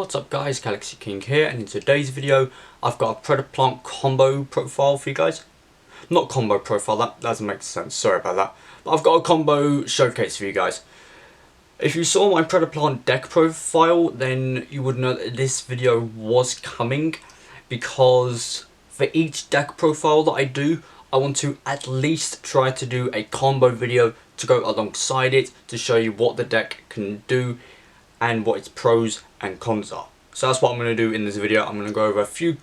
What's up guys, Galaxy King here, and in today's video I've got a Predaplant combo profile for you guys. Not combo profile, that doesn't make sense, sorry about that. But I've got a combo showcase for you guys. If you saw my Predaplant deck profile, then you would know that this video was coming, because for each deck profile that I do, I want to at least try to do a combo video to go alongside it to show you what the deck can do and what its pros and cons are. So that's what I'm going to do in this video. I'm going to go over a few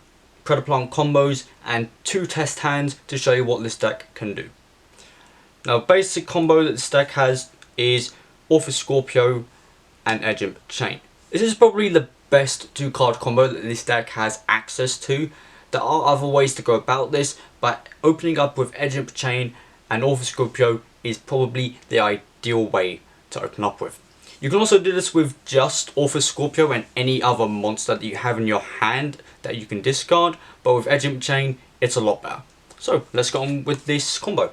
Predaplant combos and 2 test hands to show you what this deck can do. Now, basic combo that this deck has is Orpheus Scorpio and Edge Imp Chain. This is probably the best 2-card combo that this deck has access to. There are other ways to go about this, but opening up with Edge Imp Chain and Orpheus Scorpio is probably the ideal way to open up with. You can also do this with just Orpheus Scorpio and any other monster that you have in your hand that you can discard, but with Edge Imp Chain, it's a lot better. So let's get on with this combo.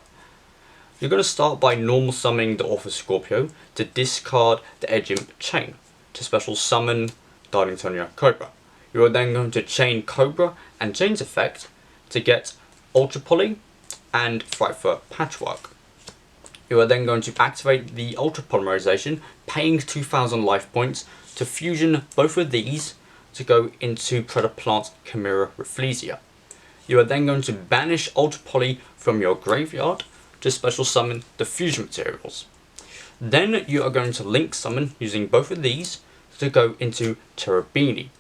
You're going to start by normal summoning the Orpheus Scorpio to discard the Edge Imp Chain to special summon Darlingtonia Cobra. You are then going to chain Cobra and Chain's effect to get Ultra Poly and Frightfur Patchwork. You are then going to activate the Ultra Polymerization, paying 2000 life points to fusion both of these to go into Predaplant Chimera Rafflesia. You are then going to banish Ultra Poly from your graveyard to special summon the fusion materials. Then you are going to link summon using both of these to go into Cherubini.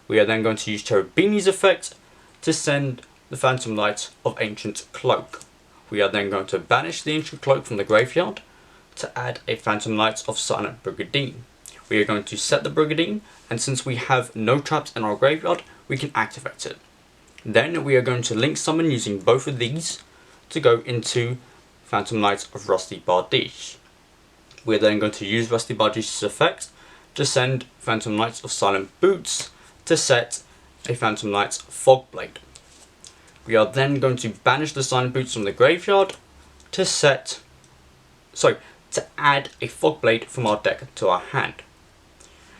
We are then going to use Cherubini's effect to send the Phantom Light of Ancient Cloak. We are then going to banish the Ancient Cloak from the graveyard to add a Phantom Light of Silent Brigandine. We are going to set the Brigandine, and since we have no traps in our graveyard, we can activate it. Then we are going to link summon using both of these to go into Phantom Light of Rusty Bardiche. We are then going to use Rusty Bardiche's effect to send Phantom Lights of Silent Boots to set a Phantom Light Fog Blade. We are then going to banish the Silent Boots from the graveyard to add a Fog Blade from our deck to our hand.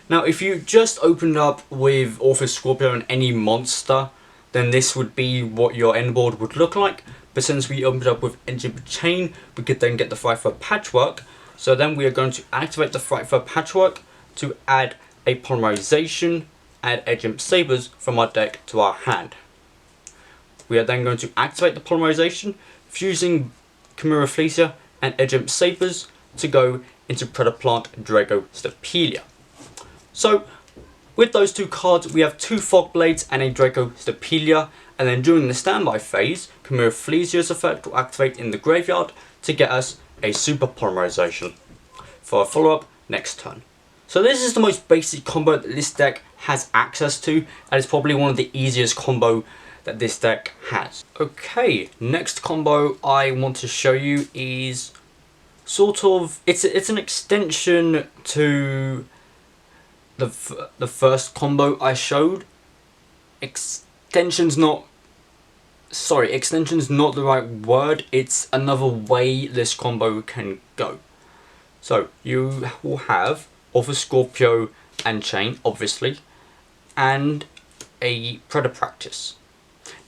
Now, if you just opened up with Orpheus Scorpio and any monster, then this would be what your end board would look like. But since we opened up with Edge Imp Chain, we could then get the Frightfur Patchwork. So then we are going to activate the Frightfur Patchwork to add a Polymerization and Edge Imp Sabers from our deck to our hand. We are then going to activate the Polymerization, fusing Chimera Rafflesia and Edge Imp Sabers to go into Predaplant Drago Stapelia. So, with those 2 cards, we have 2 Fog Blades and a Drago Stapelia, and then during the standby phase, Chimera Rafflesia's effect will activate in the graveyard to get us a Super Polymerization for a follow-up next turn. So this is the most basic combo that this deck has access to, and it's probably one of the easiest combo that this deck has. Okay, next combo I want to show you is sort of, it's an extension to the first combo I showed. Extension's not the right word, it's another way this combo can go. So you will have Orpheus Scorpio and Chain, obviously, and a Predapractice.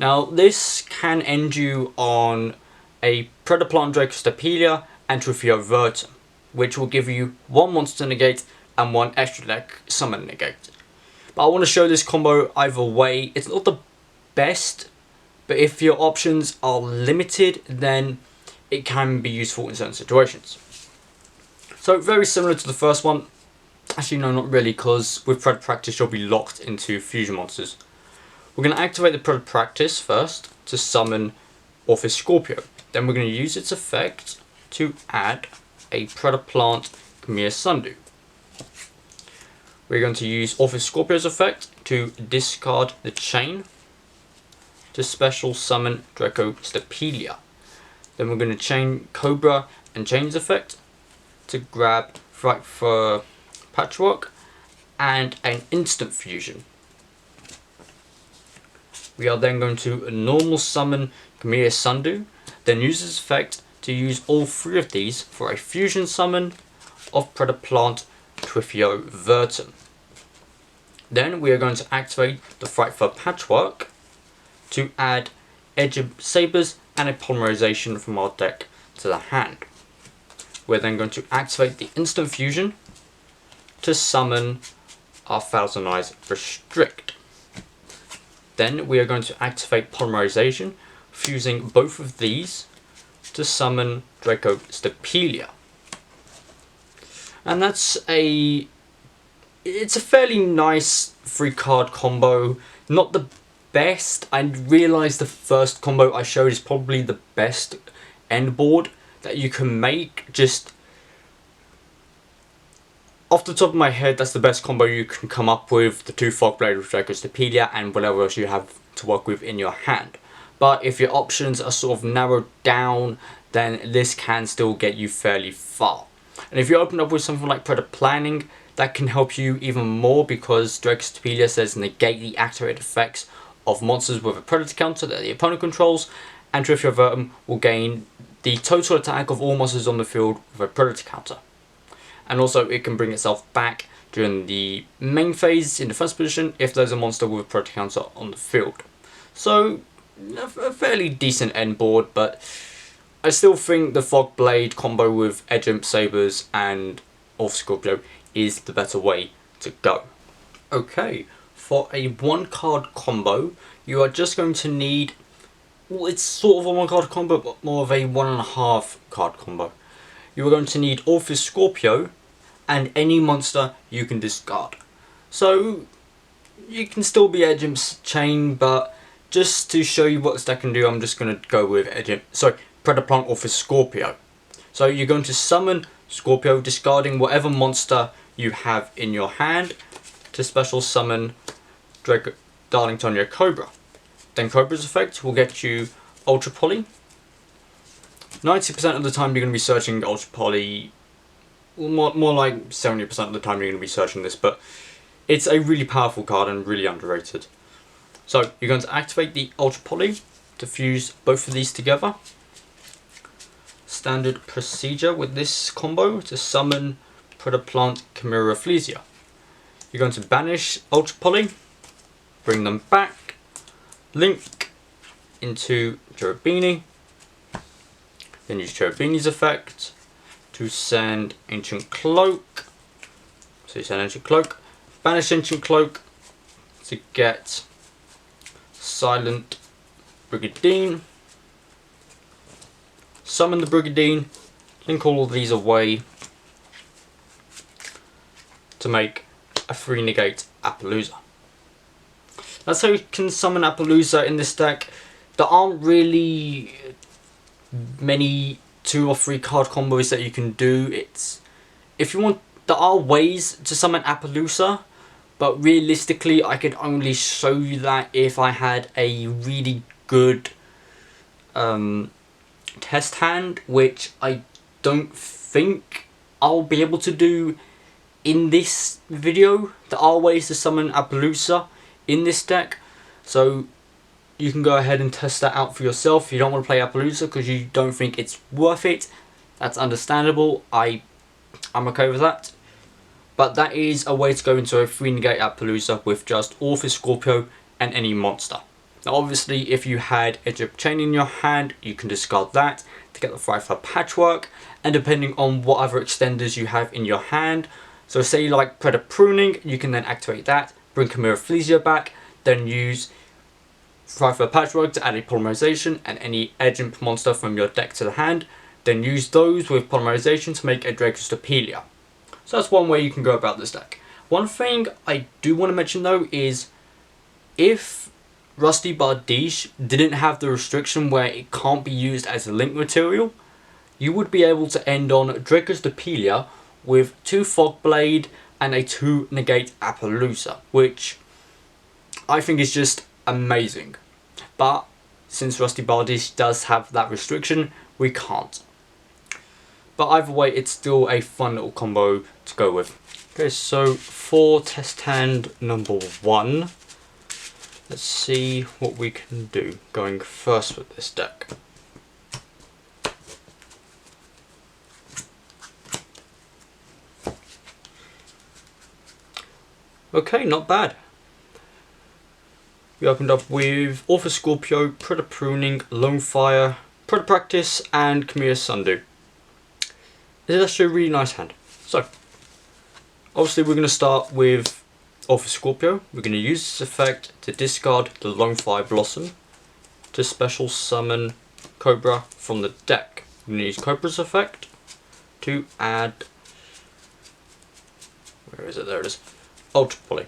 Now, this can end you on a Predaplant Drago Stapelia and Trufio Vertum, which will give you 1 monster negate and 1 extra deck summon negate. But I want to show this combo either way. It's not the best, but if your options are limited, then it can be useful in certain situations. So, very similar to the first one. Actually, no, not really, because with Predapractice you'll be locked into fusion monsters. We're going to activate the Predapractice first to summon Orpheus Scorpio. Then we're going to use its effect to add a Predaplant Chimera Sundew. We're going to use Orpheus Scorpio's effect to discard the Chain to special summon Drago Stapelia. Then we're going to chain Cobra and Chain's effect to grab Frightfur Patchwork and an instant fusion. We are then going to normal summon Chimera Sundew, then use its effect to use all 3 of these for a fusion summon of Predaplant Trufio Vertum. Then we are going to activate the Frightful Patchwork to add Edge of Sabers and a Polymerization from our deck to the hand. We're then going to activate the Instant Fusion to summon our Thousand Eyes Restrict. Then we are going to activate Polymerization, fusing both of these to summon Draco Stapelia. And it's a fairly nice 3-card combo. Not the best. I realised the first combo I showed is probably the best end board that you can make. Just off the top of my head, that's the best combo you can come up with. The 2 Fogblade with Draco Stapelia and whatever else you have to work with in your hand. But if your options are sort of narrowed down, then this can still get you fairly far. And if you open up with something like Predaplant, that can help you even more, because Draco Stapelia says negate the activated effects of monsters with a predator counter that the opponent controls, and to avert them will gain the total attack of all monsters on the field with a predator counter. And also it can bring itself back during the main phase in the first position if there's a monster with a predator counter on the field. So a fairly decent end board, but I still think the Fogblade combo with Edge Imp Sabers and Orph Scorpio is the better way to go. Okay, for a 1-card combo, you are just going to need, well, it's sort of a 1-card combo, but more of a 1.5 card combo. You are going to need Orph Scorpio and any monster you can discard. So you can still be Edge Imp's Chain, but just to show you what this deck can do, I'm just going to go with Predaplant Orph Scorpio. So you're going to summon Scorpio, discarding whatever monster you have in your hand to special summon Darlingtonia Cobra. Then Cobra's effect will get you Ultra Poly. 90% of the time you're going to be searching Ultra Poly, well, more like 70% of the time you're going to be searching this, but it's a really powerful card and really underrated. So you're going to activate the Ultra Poly to fuse both of these together. Standard procedure with this combo to summon Predaplant Chimera Flesia. You're going to banish Ultra Poly, bring them back, link into Cherubini, then use Cherubini's effect to send Ancient Cloak. So you send Ancient Cloak, banish Ancient Cloak to get Silent Brigadine, summon the Brigadine, link all of these away to make a 3-negate Appaloosa. That's how you can summon Appaloosa in this deck. There aren't really many 2 or 3 card combos that you can do. If you want, there are ways to summon Appaloosa, but realistically I could only show you that if I had a really good test hand, which I don't think I'll be able to do in this video. There are ways to summon Appaloosa in this deck, so you can go ahead and test that out for yourself. If you don't want to play Appaloosa because you don't think it's worth it, that's understandable. I'm okay with that. But that is a way to go into a 3-negate Appaloosa with just Orph Scorpio and any monster. Now obviously if you had Edge of Chain in your hand, you can discard that to get the Frightful Patchwork, and depending on what other extenders you have in your hand, so say you like Predator Pruning, you can then activate that, bring Chimera Flesia back, then use Frightful Patchwork to add a Polymerization and any Edge Imp monster from your deck to the hand, then use those with Polymerization to make a Draco Stapelia. So that's one way you can go about this deck. One thing I do want to mention though is, if Rusty Bardiche didn't have the restriction where it can't be used as a link material, you would be able to end on Draco Stapelia with 2 Fogblade and a 2-negate Appaloosa, which I think is just amazing. But since Rusty Bardiche does have that restriction, we can't. But either way, it's still a fun little combo to go with. Okay, so for test hand number 1, let's see what we can do going first with this deck. Okay, not bad. We opened up with Orpha Scorpio, Predator Pruning, Lone Fire, Predator Practice, and Chimera Sundew. It's actually a really nice hand. So, obviously we're going to start with Orpha Scorpio. We're going to use this effect to discard the Lone Fire Blossom to special summon Cobra from the deck. We're going to use Cobra's effect to add, where is it? There it is, Ultra Poly.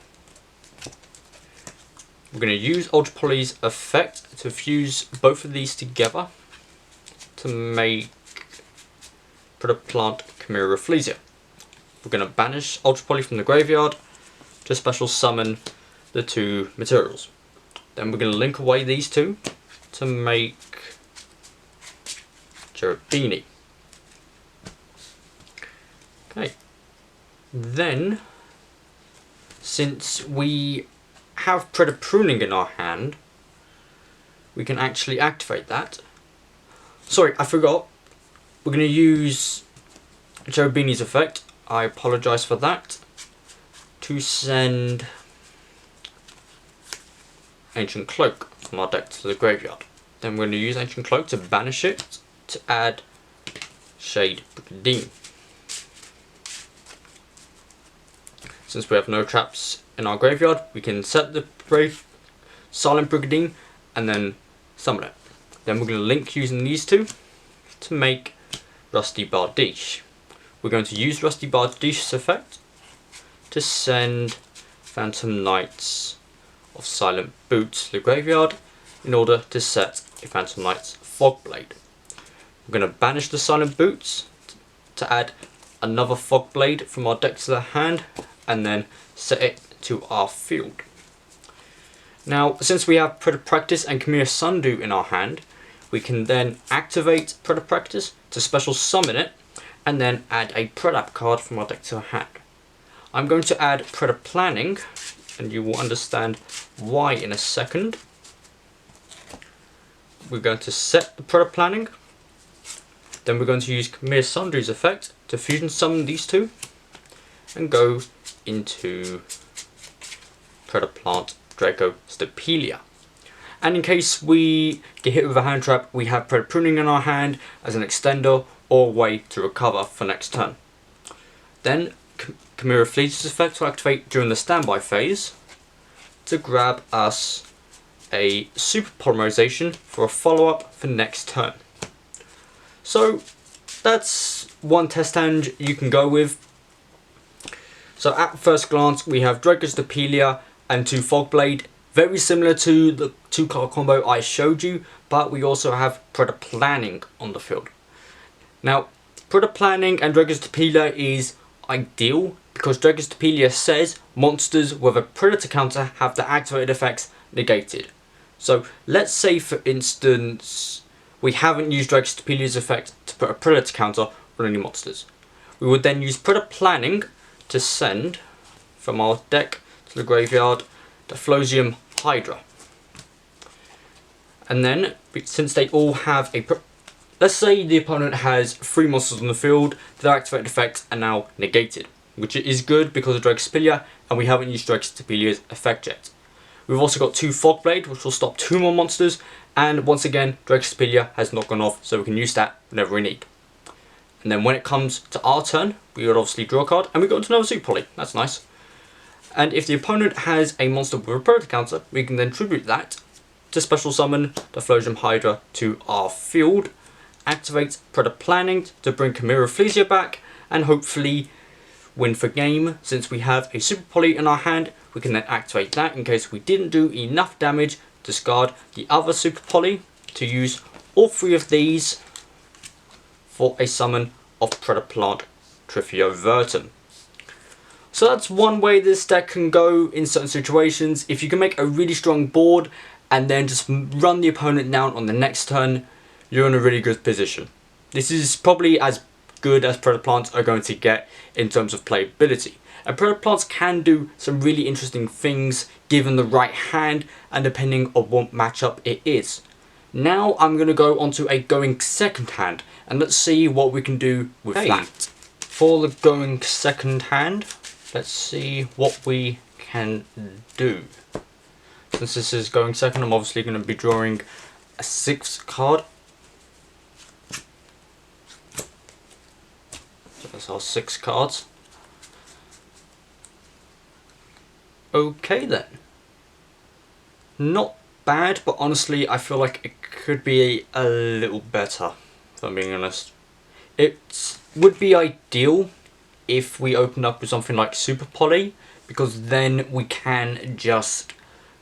We're going to use Ultra Poly's effect to fuse both of these together to make Predaplant Chimera Rafflesia. We're going to banish Ultra Poly from the graveyard to special summon the two materials. Then we're going to link away these two to make Cherubini. Okay. Then, since we have Predator Pruning in our hand, we can actually activate that. Sorry, I forgot. We're going to use Cherubini's effect. I apologise for that. To send Ancient Cloak from our deck to the graveyard. Then we're going to use Ancient Cloak to banish it to add Shade Brigandine. Since we have no traps in our graveyard, we can set the Silent Brigandine and then summon it. Then we're going to link using these two to make Rusty Bardiche. We're going to use Rusty Bardiche's effect to send Phantom Knights of Silent Boots to the graveyard in order to set a Phantom Knights Fogblade. We're going to banish the Silent Boots to add another Fogblade from our deck to the hand and then set it to our field. Now, since we have Predator Practice and Chimera Sundew in our hand, we can then activate Predator Practice to special summon it and then add a Predap card from our deck to our hand. I'm going to add Predator Planning, and you will understand why in a second. We're going to set the Predator Planning, then we're going to use Chimera Sundew's effect to fusion summon these two and go into Predaplant Draco Stapelia. And in case we get hit with a hand trap, we have Predator Pruning in our hand as an extender or way to recover for next turn. Then Chimera Rafflesia's effect will activate during the standby phase to grab us a Super Polymerization for a follow-up for next turn. So that's one test hand you can go with. So at first glance we have Draco Stapelia and two Fogblade, very similar to the 2-card combo I showed you, but we also have Predator Planning on the field. Now, Predator Planning and Draco Stapelia is ideal because Draco Stapelia says monsters with a Predator counter have the activated effects negated. So let's say for instance we haven't used Draco Stapelia's effect to put a Predator counter on any monsters. We would then use Predator Planning to send from our deck to the graveyard the Flosium Hydra. And then, since they all have a... Let's say the opponent has 3 monsters on the field, their activated effects are now negated, which is good because of Draco Stapelia, and we haven't used Draco Stapelia's effect yet. We've also got 2 Fogblade, which will stop 2 more monsters, and once again, Draco Stapelia has not gone off, so we can use that whenever we need. And then when it comes to our turn, we would obviously draw a card, and we go into another Super Poly. That's nice. And if the opponent has a monster with a Predator counter, we can then tribute that to special summon the Flosium Hydra to our field, activate Predator Planning to bring Chimera Rafflesia back, and hopefully win for game. Since we have a Super Poly in our hand, we can then activate that in case we didn't do enough damage, discard the other Super Poly to use all 3 of these for a summon of Predaplant Trifiovertum. So that's one way this deck can go in certain situations. If you can make a really strong board and then just run the opponent down on the next turn, you're in a really good position. This is probably as good as Predaplants are going to get in terms of playability. And Predaplants can do some really interesting things given the right hand and depending on what matchup it is. Now I'm going to go onto a going second hand and let's see what we can do with that. For the going second hand, let's see what we can do. Since this is going second, I'm obviously going to be drawing a 6th card. So that's our 6 cards. Okay then. Not bad, but honestly I feel like it could be a little better, if I'm being honest. It would be ideal if we opened up with something like Super Poly, because then we can just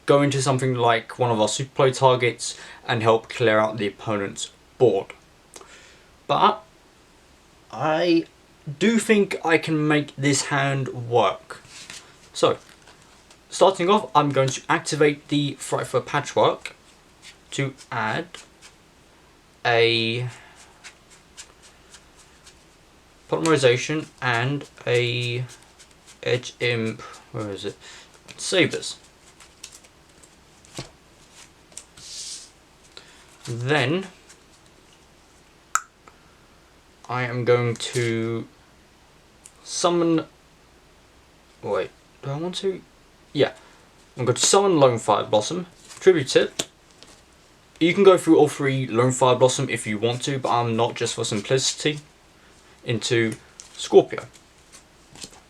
go into something like one of our Super Poly targets and help clear out the opponent's board. But I do think I can make this hand work. So, starting off, I'm going to activate the Frightful Patchwork to add a polymerization and a edge imp, where is it? Sabers. Then I am going to summon, wait, do I want to? Yeah, I'm going to summon Lone Fire Blossom, tribute it. You can go through all 3 Lone Fire Blossom if you want to, but I'm not, just for simplicity. Into Scorpio.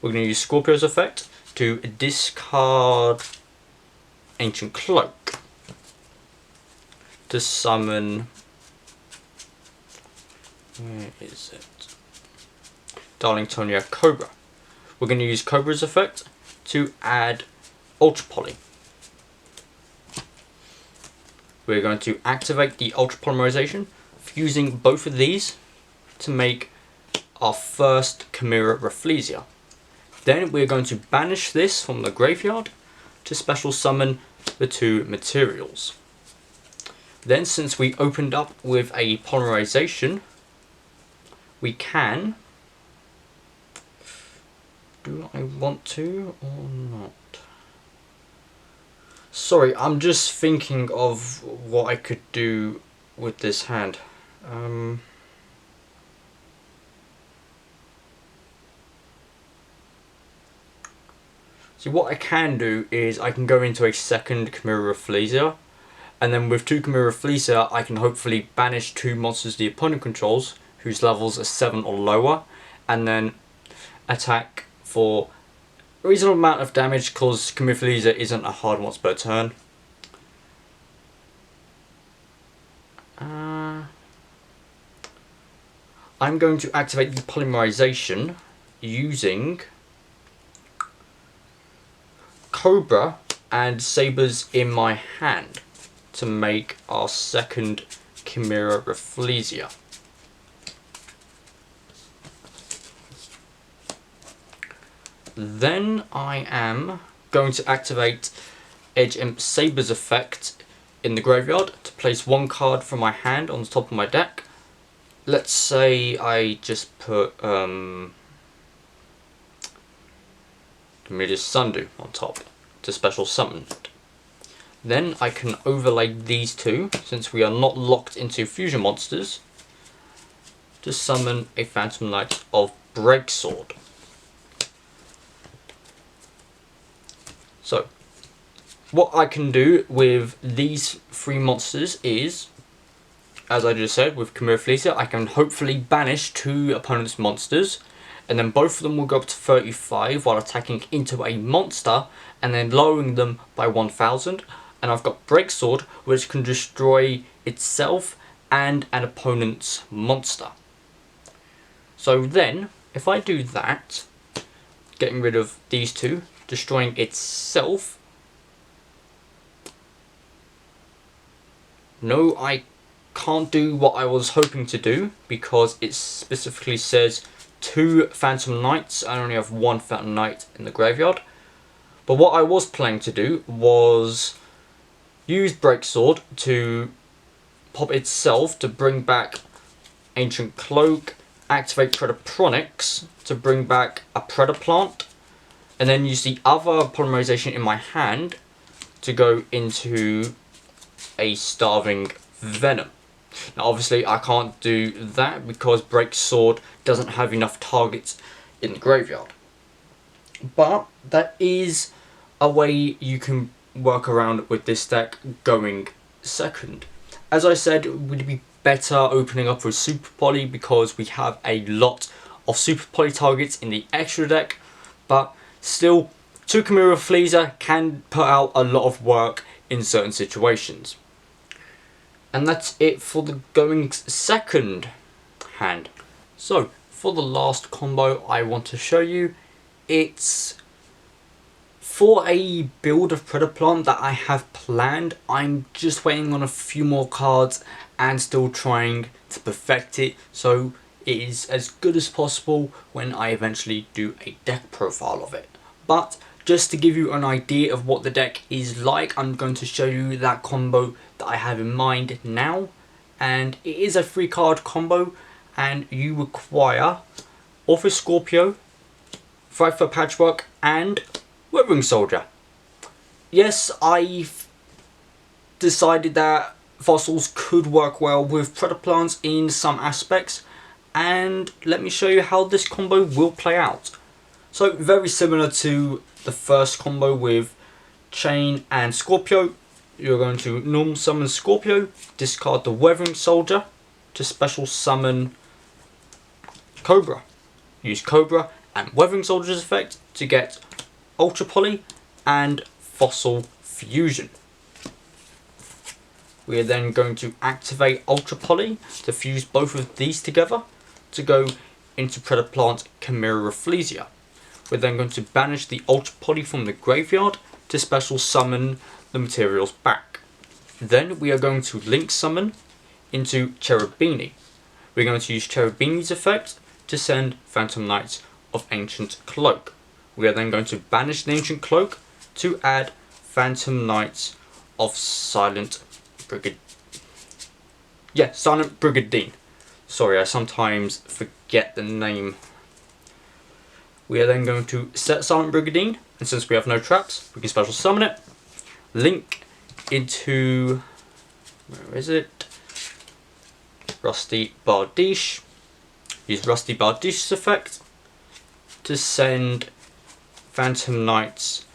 We're going to use Scorpio's effect to discard Ancient Cloak to summon, where is it? Darlingtonia Cobra. We're going to use Cobra's effect to add Ultra Poly. We're going to activate the Ultra Polymerization, fusing both of these to make our first Chimera Rafflesia. Then we're going to banish this from the graveyard to special summon the 2 materials. Then, since we opened up with a polymerization, we can, do I want to or not? Sorry, I'm just thinking of what I could do with this hand. See, what I can do is I can go into a second Chimera Rafflesia, and then with 2 Chimera Rafflesia I can hopefully banish 2 monsters the opponent controls whose levels are 7 or lower, and then attack for a reasonable amount of damage, because Chimera Rafflesia isn't a hard once per turn. I'm going to activate the polymerization using Cobra and Sabers in my hand to make our second Chimera Rafflesia. Then I am going to activate Edge Imp Sabers effect in the graveyard to place 1 card from my hand on the top of my deck. Let's say I just put Immediate Sundew on top to special summon it. Then I can overlay these 2, since we are not locked into fusion monsters, to summon a Phantom Knight of Breaksword. So, what I can do with these 3 monsters is, as I just said, with Chimera Rafflesia, I can hopefully banish 2 opponent's monsters, and then both of them will go up to 35 while attacking into a monster, and then lowering them by 1000. And I've got Breaksword, which can destroy itself and an opponent's monster. So then, if I do that, getting rid of these 2, destroying itself. No, I can't do what I was hoping to do, because it specifically says 2 Phantom Knights. I only have 1 Phantom Knight in the graveyard. But what I was planning to do was use Breaksword to pop itself to bring back Ancient Cloak, activate Predapronics to bring back a Predaplant, and then use the other polymerization in my hand to go into a Starving Venom. Now obviously I can't do that because Breaksword doesn't have enough targets in the graveyard. But that is a way you can work around with this deck going second. As I said, it would be better opening up with Super Poly because we have a lot of Super Poly targets in the extra deck, but still, 2 Chimera Fleaser can put out a lot of work in certain situations. And that's it for the going second hand. So, for the last combo I want to show you, it's for a build of Predaplant that I have planned. I'm just waiting on a few more cards and still trying to perfect it so it is as good as possible when I eventually do a deck profile of it. But just to give you an idea of what the deck is like, I'm going to show you that combo that I have in mind now. And it is a 3-card combo, and you require Office Scorpio, Fight for Patchwork, and Weathering Soldier. Yes, I've decided that fossils could work well with Predaplants in some aspects, and let me show you how this combo will play out. So very similar to the first combo with Chain and Scorpio, you're going to normal summon Scorpio, discard the Weathering Soldier to special summon Cobra. Use Cobra and Weathering Soldier's effect to get Ultra Poly and Fossil Fusion. We are then going to activate Ultra Poly to fuse both of these together to go into Predaplant Chimera Fleasia. We're then going to banish the Ultra Poly from the graveyard to special summon the materials back. Then we are going to link summon into Cherubini. We're going to use Cherubini's effect to send Phantom Knights of Ancient Cloak. We are then going to banish the Ancient Cloak to add Phantom Knights of Silent Brigadine. Sorry, I sometimes forget the name. We are then going to set Silent Brigadine, and since we have no traps, we can special summon it. Link into, where is it? Rusty Bardiche. Use Rusty Bardiche's effect to send Phantom Knights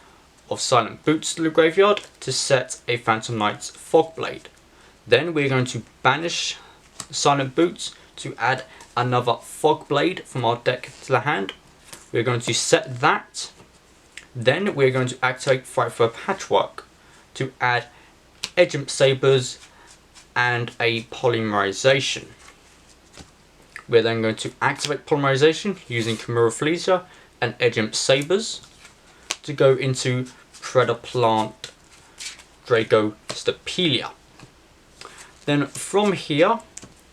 of Silent Boots to the graveyard to set a Phantom Knights Fogblade. Then we're going to banish Silent Boots to add another Fogblade from our deck to the hand. We're going to set that. Then we're going to activate Fight for Patchwork to add Edgemp Sabers and a Polymerization. We're then going to activate Polymerization using Chimera Fleasia and Edgemp Sabers to go into Predaplant Draco Stapelia. Then from here,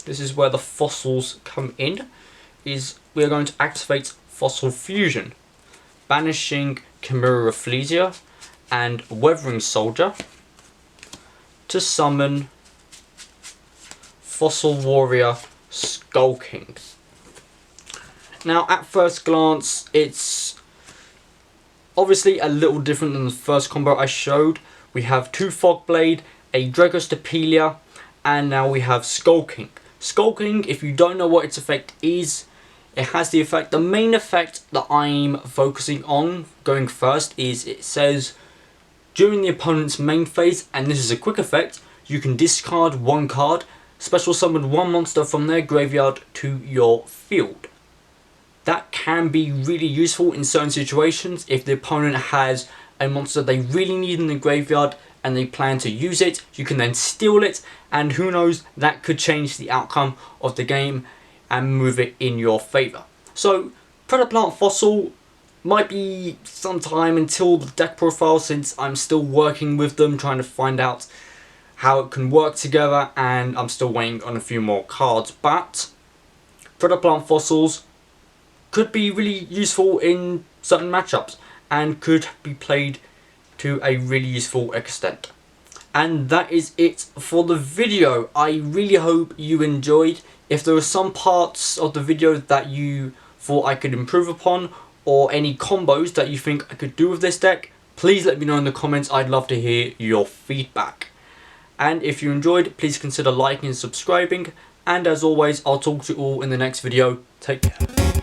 this is where the fossils come in, is we're going to activate Fossil Fusion, banishing Chimera Fleasia and Weathering Soldier to summon Fossil Warrior Skull King. Now at first glance it's obviously a little different than the first combo I showed. We have 2 Fogblade, a Draco Stapelia, and now we have Skull King. Skull King, if you don't know what its effect is, it has the effect, the main effect that I'm focusing on going first is it says during the opponent's main phase, and this is a quick effect, you can discard 1 card, special summon 1 monster from their graveyard to your field. That can be really useful in certain situations if the opponent has a monster they really need in the graveyard and they plan to use it. You can then steal it, and who knows, that could change the outcome of the game and move it in your favour. So Predaplant Fossil might be some time until the deck profile, since I'm still working with them trying to find out how it can work together, and I'm still waiting on a few more cards. But Predaplant Fossils could be really useful in certain matchups and could be played to a really useful extent. And that is it for the video. I really hope you enjoyed. If there were some parts of the video that you thought I could improve upon, or any combos that you think I could do with this deck, please let me know in the comments. I'd love to hear your feedback. And if you enjoyed, please consider liking and subscribing. And as always, I'll talk to you all in the next video. Take care.